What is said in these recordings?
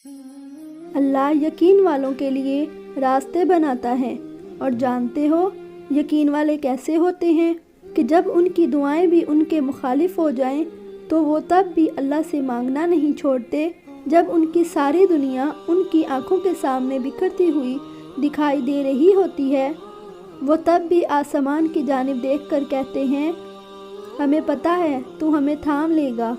اللہ یقین والوں کے لیے راستے بناتا ہے، اور جانتے ہو یقین والے کیسے ہوتے ہیں کہ جب ان کی دعائیں بھی ان کے مخالف ہو جائیں تو وہ تب بھی اللہ سے مانگنا نہیں چھوڑتے۔ جب ان کی ساری دنیا ان کی آنکھوں کے سامنے بکھرتی ہوئی دکھائی دے رہی ہوتی ہے، وہ تب بھی آسمان کی جانب دیکھ کر کہتے ہیں ہمیں پتہ ہے تو ہمیں تھام لے گا۔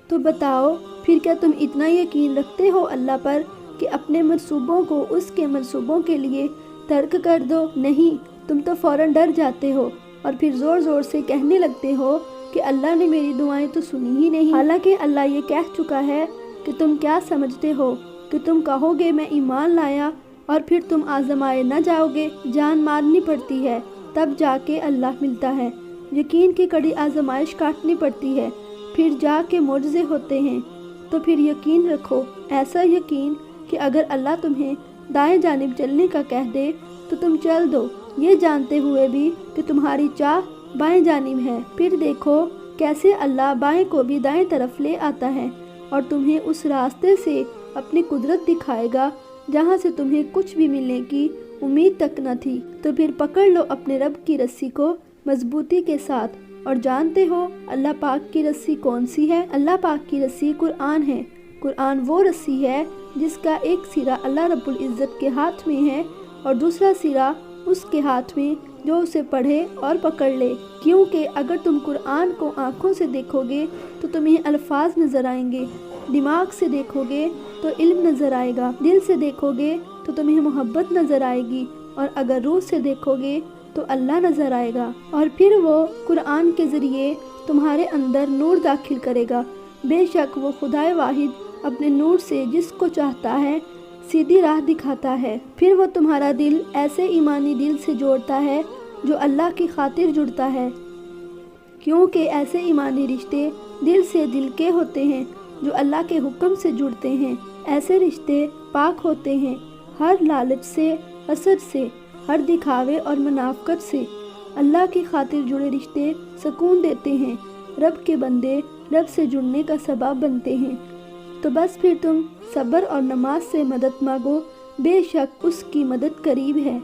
تو بتاؤ پھر کیا تم اتنا یقین رکھتے ہو اللہ پر کہ اپنے منصوبوں کو اس کے منصوبوں کے لیے ترک کر دو؟ نہیں، تم تو فوراً ڈر جاتے ہو اور پھر زور زور سے کہنے لگتے ہو کہ اللہ نے میری دعائیں تو سنی ہی نہیں، حالانکہ اللہ یہ کہہ چکا ہے کہ تم کیا سمجھتے ہو کہ تم کہو گے میں ایمان لایا اور پھر تم آزمائے نہ جاؤ گے؟ جان مارنی پڑتی ہے تب جا کے اللہ ملتا ہے، یقین کی کڑی آزمائش کاٹنی پڑتی ہے پھر جا کے معجزے ہوتے ہیں۔ تو پھر یقین رکھو، ایسا یقین کہ اگر اللہ تمہیں دائیں جانب چلنے کا کہہ دے تو تم چل دو، یہ جانتے ہوئے بھی کہ تمہاری چاہ بائیں جانب ہے۔ پھر دیکھو کیسے اللہ بائیں کو بھی دائیں طرف لے آتا ہے اور تمہیں اس راستے سے اپنی قدرت دکھائے گا جہاں سے تمہیں کچھ بھی ملنے کی امید تک نہ تھی۔ تو پھر پکڑ لو اپنے رب کی رسی کو مضبوطی کے ساتھ، اور جانتے ہو اللہ پاک کی رسی کون سی ہے؟ اللہ پاک کی رسی قرآن ہے۔ قرآن وہ رسی ہے جس کا ایک سرا اللہ رب العزت کے ہاتھ میں ہے اور دوسرا سرا اس کے ہاتھ میں جو اسے پڑھے اور پکڑ لے، کیونکہ اگر تم قرآن کو آنکھوں سے دیکھو گے تو تمہیں الفاظ نظر آئیں گے، دماغ سے دیکھو گے تو علم نظر آئے گا، دل سے دیکھو گے تو تمہیں محبت نظر آئے گی، اور اگر روح سے دیکھو گے تو اللہ نظر آئے گا، اور پھر وہ قرآن کے ذریعے تمہارے اندر نور داخل کرے گا۔ بے شک وہ خدائے واحد اپنے نور سے جس کو چاہتا ہے سیدھی راہ دکھاتا ہے۔ پھر وہ تمہارا دل ایسے ایمانی دل سے جوڑتا ہے جو اللہ کی خاطر جڑتا ہے، کیونکہ ایسے ایمانی رشتے دل سے دل کے ہوتے ہیں جو اللہ کے حکم سے جڑتے ہیں۔ ایسے رشتے پاک ہوتے ہیں ہر لالچ سے، حسد سے، ہر دکھاوے اور منافقت سے۔ اللہ کی خاطر جڑے رشتے سکون دیتے ہیں، رب کے بندے رب سے جڑنے کا سبب بنتے ہیں۔ تو بس پھر تم صبر اور نماز سے مدد مانگو، بے شک اس کی مدد قریب ہے۔